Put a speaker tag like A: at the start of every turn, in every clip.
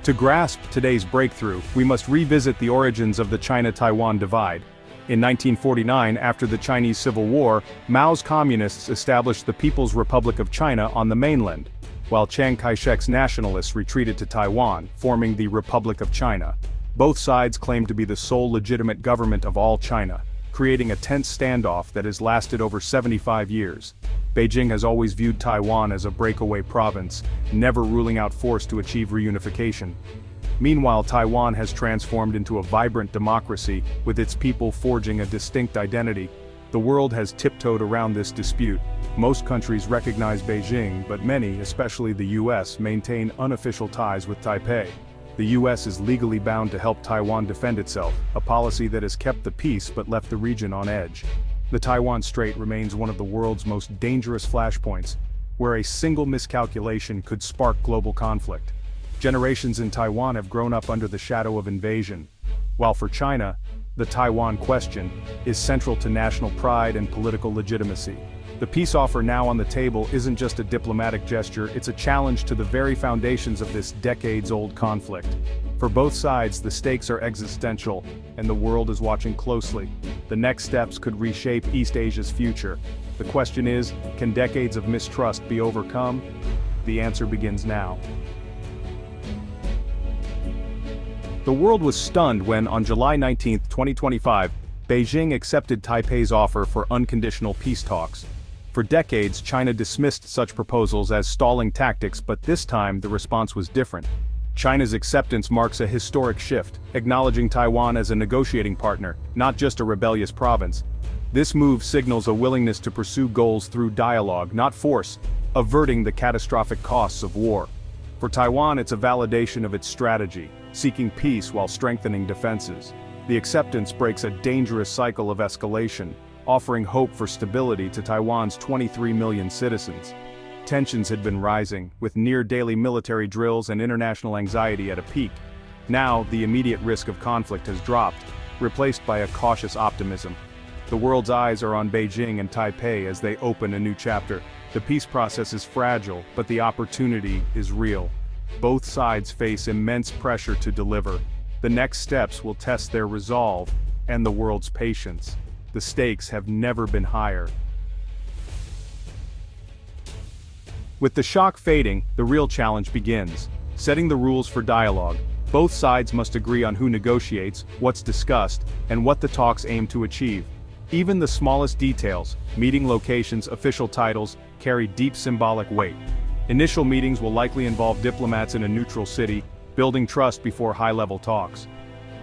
A: To grasp today's breakthrough, we must revisit the origins of the China-Taiwan divide. In 1949, after the Chinese Civil War, Mao's communists established the People's Republic of China on the mainland, while Chiang Kai-shek's nationalists retreated to Taiwan, forming the Republic of China. Both sides claimed to be the sole legitimate government of all China, creating a tense standoff that has lasted over 75 years. Beijing has always viewed Taiwan as a breakaway province, never ruling out force to achieve reunification. Meanwhile, Taiwan has transformed into a vibrant democracy, with its people forging a distinct identity. The world has tiptoed around this dispute. Most countries recognize Beijing, but many, especially the US, maintain unofficial ties with Taipei. The US is legally bound to help Taiwan defend itself, a policy that has kept the peace but left the region on edge. The Taiwan Strait remains one of the world's most dangerous flashpoints, where a single miscalculation could spark global conflict. Generations in Taiwan have grown up under the shadow of invasion, while for China, the Taiwan question is central to national pride and political legitimacy. The peace offer now on the table isn't just a diplomatic gesture, it's a challenge to the very foundations of this decades-old conflict. For both sides, the stakes are existential, and the world is watching closely. The next steps could reshape East Asia's future. The question is, can decades of mistrust be overcome? The answer begins now. The world was stunned when, on July 19, 2025, Beijing accepted Taipei's offer for unconditional peace talks. For decades, China dismissed such proposals as stalling tactics, but this time the response was different. China's acceptance marks a historic shift, acknowledging Taiwan as a negotiating partner, not just a rebellious province. This move signals a willingness to pursue goals through dialogue, not force, averting the catastrophic costs of war. For Taiwan, it's a validation of its strategy, seeking peace while strengthening defenses. The acceptance breaks a dangerous cycle of escalation, offering hope for stability to Taiwan's 23 million citizens. Tensions had been rising, with near-daily military drills and international anxiety at a peak. Now, the immediate risk of conflict has dropped, replaced by a cautious optimism. The world's eyes are on Beijing and Taipei as they open a new chapter. The peace process is fragile, but the opportunity is real. Both sides face immense pressure to deliver. The next steps will test their resolve and the world's patience. The stakes have never been higher. With the shock fading, the real challenge begins. Setting the rules for dialogue. Both sides must agree on who negotiates, what's discussed, and what the talks aim to achieve. Even the smallest details, meeting locations, official titles, carry deep symbolic weight. Initial meetings will likely involve diplomats in a neutral city, building trust before high-level talks.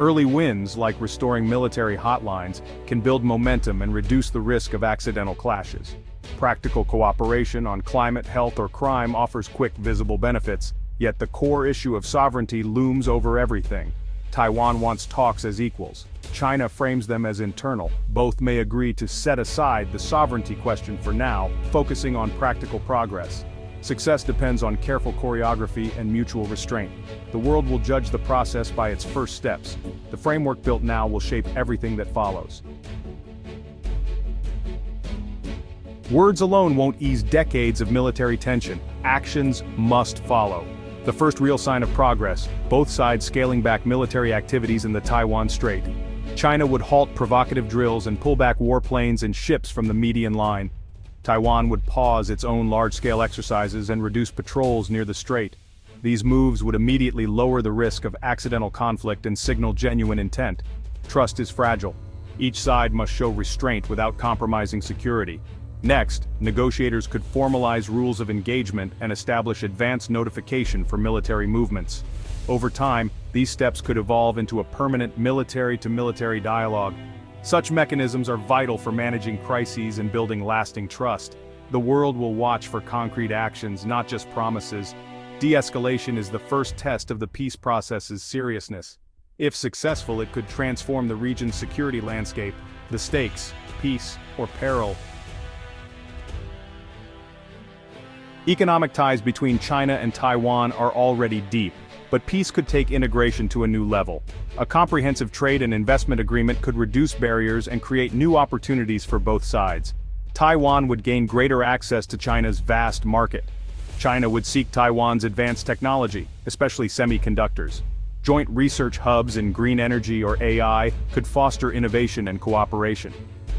A: Early wins, like restoring military hotlines, can build momentum and reduce the risk of accidental clashes. Practical cooperation on climate, health, or crime offers quick, visible benefits, yet the core issue of sovereignty looms over everything. Taiwan wants talks as equals. China frames them as internal. Both may agree to set aside the sovereignty question for now, focusing on practical progress. Success depends on careful choreography and mutual restraint. The world will judge the process by its first steps. The framework built now will shape everything that follows. Words alone won't ease decades of military tension. Actions must follow. The first real sign of progress, both sides scaling back military activities in the Taiwan Strait. China would halt provocative drills and pull back warplanes and ships from the median line. Taiwan would pause its own large-scale exercises and reduce patrols near the strait. These moves would immediately lower the risk of accidental conflict and signal genuine intent. Trust is fragile. Each side must show restraint without compromising security. Next, negotiators could formalize rules of engagement and establish advance notification for military movements. Over time, these steps could evolve into a permanent military-to-military dialogue. Such mechanisms are vital for managing crises and building lasting trust. The world will watch for concrete actions, not just promises. De-escalation is the first test of the peace process's seriousness. If successful, it could transform the region's security landscape. The stakes, peace or peril. Economic ties between China and Taiwan are already deep, but peace could take integration to a new level. A comprehensive trade and investment agreement could reduce barriers and create new opportunities for both sides. Taiwan would gain greater access to China's vast market. China would seek Taiwan's advanced technology, especially semiconductors. Joint research hubs in green energy or AI could foster innovation and cooperation.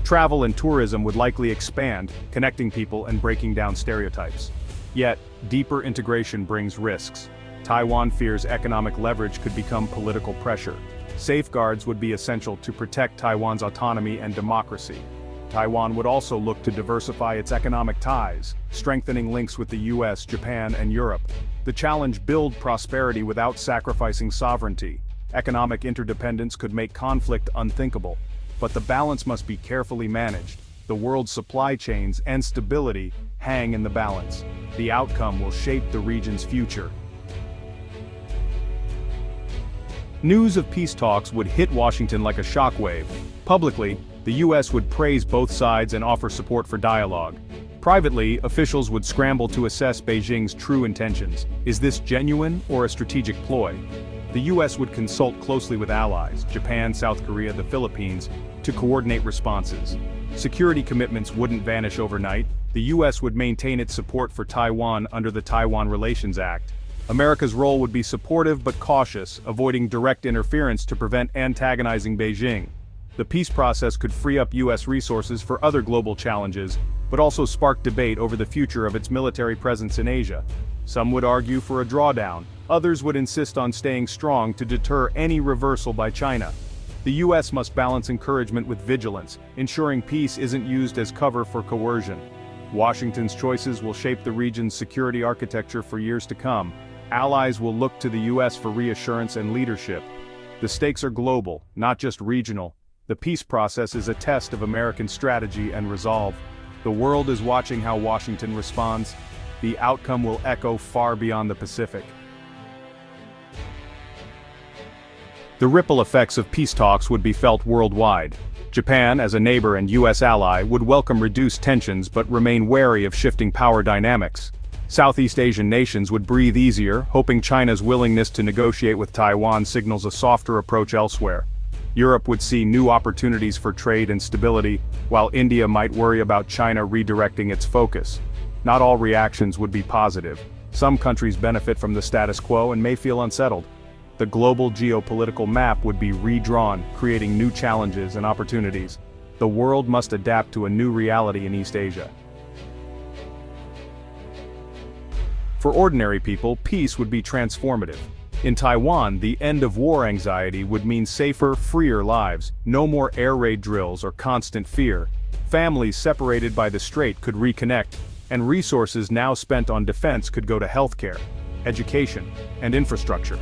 A: Travel and tourism would likely expand, connecting people and breaking down stereotypes. Yet, deeper integration brings risks. Taiwan fears economic leverage could become political pressure. Safeguards would be essential to protect Taiwan's autonomy and democracy. Taiwan would also look to diversify its economic ties, strengthening links with the US, Japan, and Europe. The challenge: build prosperity without sacrificing sovereignty. Economic interdependence could make conflict unthinkable, but the balance must be carefully managed. The world's supply chains and stability hang in the balance. The outcome will shape the region's future. News of peace talks would hit Washington like a shockwave. Publicly, the US would praise both sides and offer support for dialogue. Privately, officials would scramble to assess Beijing's true intentions. Is this genuine or a strategic ploy? The US would consult closely with allies, Japan, South Korea, the Philippines, to coordinate responses. Security commitments wouldn't vanish overnight. The US would maintain its support for Taiwan under the Taiwan Relations Act. America's role would be supportive but cautious, avoiding direct interference to prevent antagonizing Beijing. The peace process could free up US resources for other global challenges, but also spark debate over the future of its military presence in Asia. Some would argue for a drawdown, others would insist on staying strong to deter any reversal by China. The US must balance encouragement with vigilance, ensuring peace isn't used as cover for coercion. Washington's choices will shape the region's security architecture for years to come. Allies will look to the US for reassurance and leadership. The stakes are global, not just regional. The peace process is a test of American strategy and resolve. The world is watching how Washington responds. The outcome will echo far beyond the Pacific. The ripple effects of peace talks would be felt worldwide. Japan, as a neighbor and US ally, would welcome reduced tensions but remain wary of shifting power dynamics. Southeast Asian nations would breathe easier, hoping China's willingness to negotiate with Taiwan signals a softer approach elsewhere. Europe would see new opportunities for trade and stability, while India might worry about China redirecting its focus. Not all reactions would be positive. Some countries benefit from the status quo and may feel unsettled. The global geopolitical map would be redrawn, creating new challenges and opportunities. The world must adapt to a new reality in East Asia. For ordinary people, peace would be transformative. In Taiwan, the end of war anxiety would mean safer, freer lives, no more air raid drills or constant fear. Families separated by the strait could reconnect, and resources now spent on defense could go to healthcare, education, and infrastructure.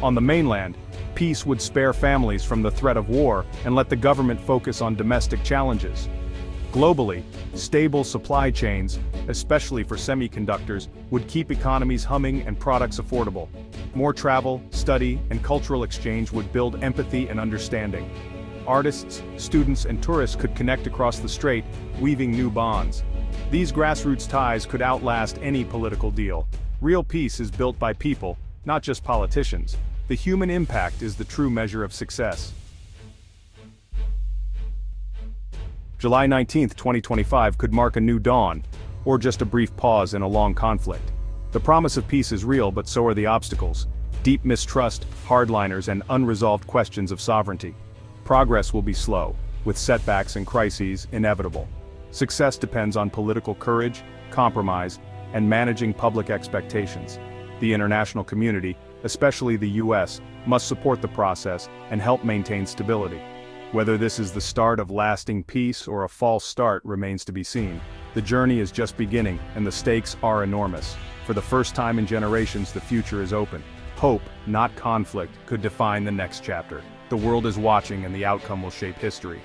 A: On the mainland, peace would spare families from the threat of war and let the government focus on domestic challenges. Globally, stable supply chains, especially for semiconductors, would keep economies humming and products affordable. More travel, study, and cultural exchange would build empathy and understanding. Artists, students, and tourists could connect across the strait, weaving new bonds. These grassroots ties could outlast any political deal. Real peace is built by people, not just politicians. The human impact is the true measure of success. July 19, 2025 could mark a new dawn, or just a brief pause in a long conflict. The promise of peace is real, but so are the obstacles. Deep mistrust, hardliners, and unresolved questions of sovereignty. Progress will be slow, with setbacks and crises inevitable. Success depends on political courage, compromise, and managing public expectations. The international community, especially the US, must support the process and help maintain stability. Whether this is the start of lasting peace or a false start remains to be seen. The journey is just beginning, and the stakes are enormous. For the first time in generations, the future is open. Hope, not conflict, could define the next chapter. The world is watching, and the outcome will shape history.